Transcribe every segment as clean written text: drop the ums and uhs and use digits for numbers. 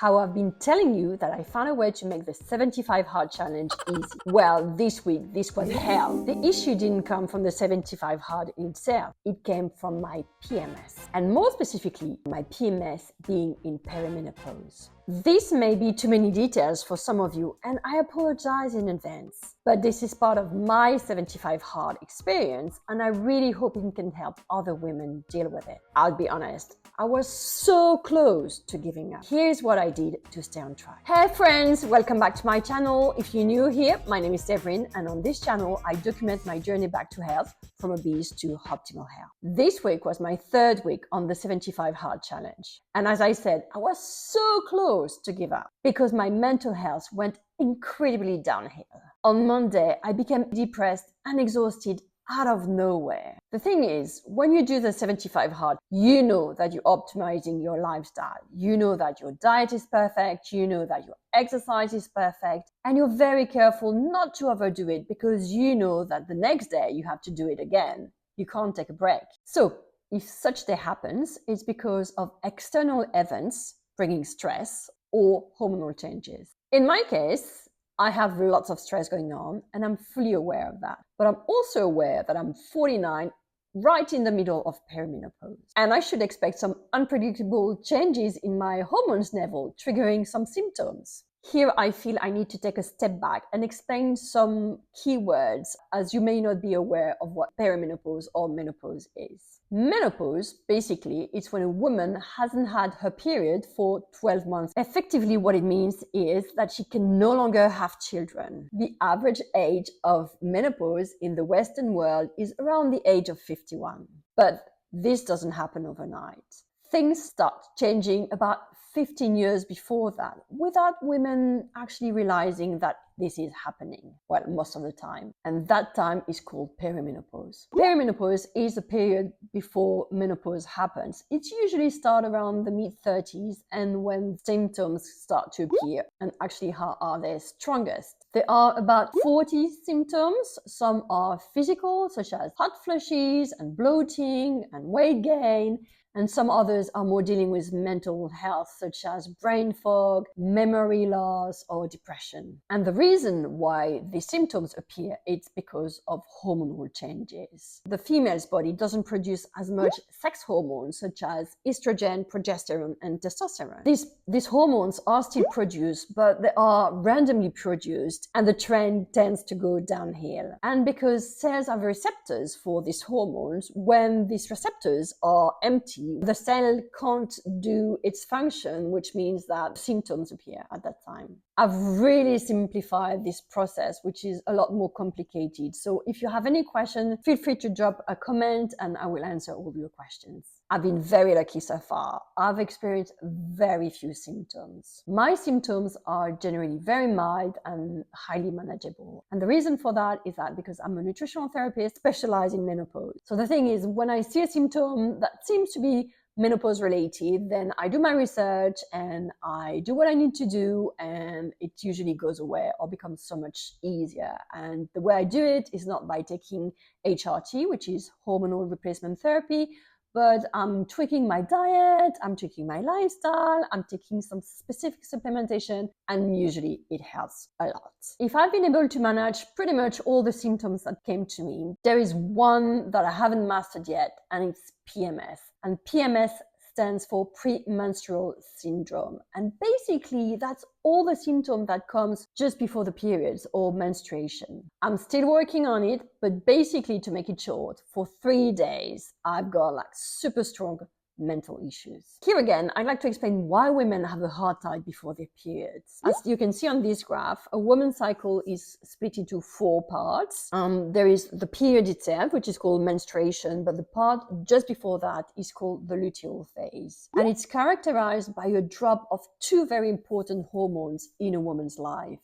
How I've been telling you that I found a way to make the 75 hard challenge easy. Well, this week, this was hell. The issue didn't come from the 75 hard in itself. It came from my PMS. And more specifically, my PMS being in perimenopause. This may be too many details for some of you, and I apologize in advance. But this is part of my 75 hard experience, and I really hope it can help other women deal with it. I'll be honest, I was so close to giving up. Here's what I did to stay on track. Hey friends, welcome back to my channel. If you're new here, my name is Severine, and on this channel, I document my journey back to health from obese to optimal health. This week was my third week on the 75 hard challenge. And as I said, I was so close to give up because my mental health went incredibly downhill. On Monday, I became depressed and exhausted out of nowhere. The thing is, when you do the 75 hard, you know that you're optimizing your lifestyle. You know that your diet is perfect. You know that your exercise is perfect. And you're very careful not to overdo it because you know that the next day you have to do it again. You can't take a break. So if such day happens, it's because of external events bringing stress or hormonal changes. In my case, I have lots of stress going on and I'm fully aware of that. But I'm also aware that I'm 49, right in the middle of perimenopause. And I should expect some unpredictable changes in my hormones level, triggering some symptoms. Here, I feel I need to take a step back and explain some keywords, as you may not be aware of what perimenopause or menopause is. Menopause, basically, it's when a woman hasn't had her period for 12 months. Effectively, what it means is that she can no longer have children. The average age of menopause in the Western world is around the age of 51. But this doesn't happen overnight. Things start changing about 15 years before that, without women actually realizing that this is happening, well, most of the time. And that time is called perimenopause. Perimenopause is a period before menopause happens. It's usually start around the mid-30s and when symptoms start to appear. And actually, how are they strongest? There are about 40 symptoms. Some are physical, such as hot flushes and bloating and weight gain. And some others are more dealing with mental health, such as brain fog, memory loss, or depression. And the reason why these symptoms appear, it's because of hormonal changes. The female's body doesn't produce as much sex hormones, such as estrogen, progesterone, and testosterone. These hormones are still produced, but they are randomly produced, and the trend tends to go downhill. And because cells have receptors for these hormones, when these receptors are empty, the cell can't do its function, which means that symptoms appear at that time. I've really simplified this process, which is a lot more complicated. So if you have any question, feel free to drop a comment and I will answer all your questions. I've been very lucky so far. I've experienced very few symptoms. My symptoms are generally very mild and highly manageable. And the reason for that is that because I'm a nutritional therapist specialized in menopause. So the thing is, when I see a symptom that seems to be menopause related, then I do my research and I do what I need to do, and it usually goes away or becomes so much easier. And the way I do it is not by taking HRT, which is hormonal replacement therapy, but I'm tweaking my diet, I'm tweaking my lifestyle, I'm taking some specific supplementation, and usually it helps a lot. If I've been able to manage pretty much all the symptoms that came to me, there is one that I haven't mastered yet, and it's PMS. And PMS stands for premenstrual syndrome. And basically, that's all the symptom that comes just before the periods or menstruation. I'm still working on it, but basically, to make it short, for 3 days, I've got like super strong mental issues. Here again, I'd like to explain why women have a hard time before their periods. As you can see on this graph, a woman's cycle is split into 4 parts. There is the period itself, which is called menstruation, but the part just before that is called the luteal phase. And it's characterized by a drop of 2 very important hormones in a woman's life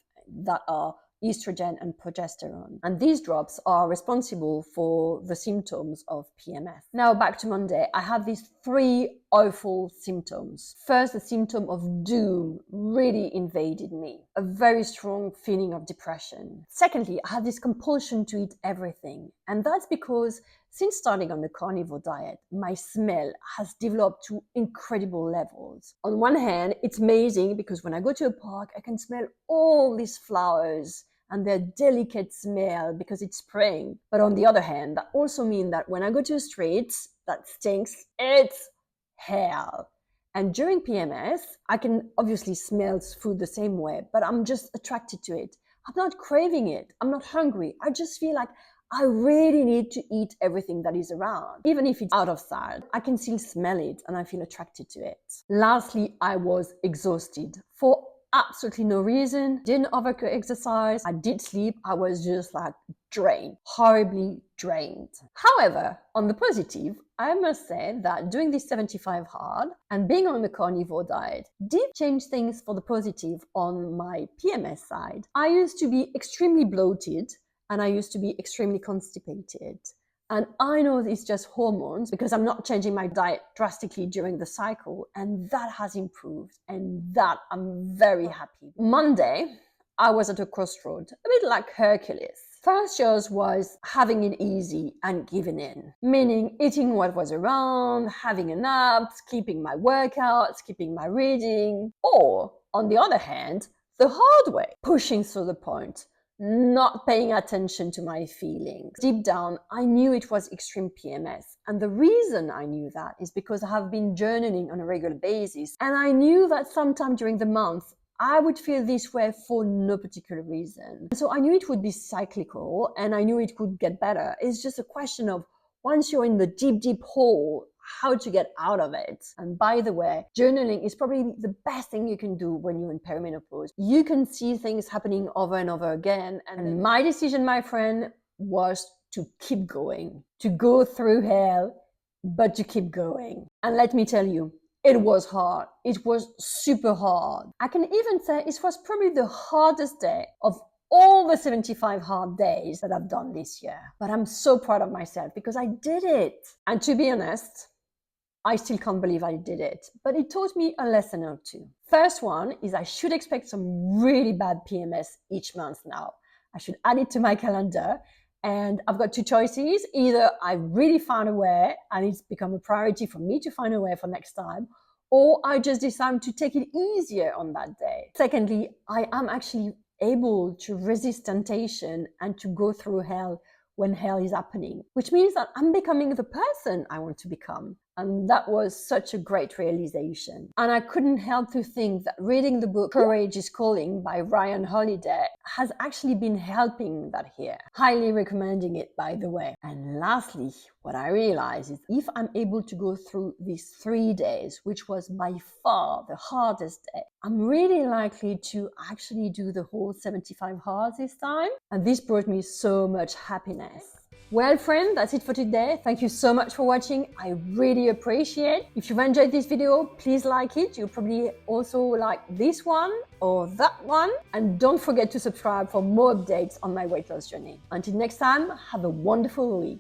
that are estrogen and progesterone. And these drops are responsible for the symptoms of PMS. Now back to Monday, I have these 3 awful symptoms. First, the symptom of doom really invaded me. A very strong feeling of depression. Secondly, I had this compulsion to eat everything. And that's because Since starting on the carnivore diet, my smell has developed to incredible levels. On one hand, it's amazing because when I go to a park, I can smell all these flowers and their delicate smell because it's spring. But on the other hand, that also means that when I go to the streets that stinks, it's hell. And during PMS, I can obviously smell food the same way, but I'm just attracted to it. I'm not craving it. I'm not hungry. I just feel like I really need to eat everything that is around. Even if it's out of sight, I can still smell it and I feel attracted to it. Lastly, I was exhausted for absolutely no reason. Didn't over-exercise. I did sleep. I was just like drained, horribly drained. However, on the positive, I must say that doing this 75 hard and being on the carnivore diet did change things for the positive on my PMS side. I used to be extremely bloated and I used to be extremely constipated. And I know it's just hormones because I'm not changing my diet drastically during the cycle, and that has improved, and that I'm very happy. Monday, I was at a crossroad, a bit like Hercules. First choice was having it easy and giving in, meaning eating what was around, having a nap, skipping my workouts, skipping my reading, or on the other hand, the hard way, pushing through the point, not paying attention to my feelings. Deep down, I knew it was extreme PMS. And the reason I knew that is because I have been journaling on a regular basis. And I knew that sometime during the month, I would feel this way for no particular reason. So I knew it would be cyclical and I knew it could get better. It's just a question of once you're in the deep, deep hole, how to get out of it. And by the way, journaling is probably the best thing you can do when you're in perimenopause. You can see things happening over and over again. And my decision, my friend, was to keep going, to go through hell, but to keep going. And let me tell you, it was hard. It was super hard. I can even say it was probably the hardest day of all the 75 hard days that I've done this year. But I'm so proud of myself because I did it. And to be honest, I still can't believe I did it, but it taught me a lesson or two. First one is I should expect some really bad PMS each month now. I should add it to my calendar. And I've got two choices. Either I really found a way and it's become a priority for me to find a way for next time, or I just decide to take it easier on that day. Secondly, I am actually able to resist temptation and to go through hell when hell is happening, which means that I'm becoming the person I want to become. And that was such a great realization. And I couldn't help to think that reading the book Courage is Calling by Ryan Holiday has actually been helping that here. Highly recommending it, by the way. And lastly, what I realized is if I'm able to go through these 3 days, which was by far the hardest day, I'm really likely to actually do the whole 75 hard this time. And this brought me so much happiness. Well, friend, that's it for today. Thank you so much for watching. I really appreciate it. If you've enjoyed this video, please like it. You'll probably also like this one or that one. And don't forget to subscribe for more updates on my weight loss journey. Until next time, have a wonderful week.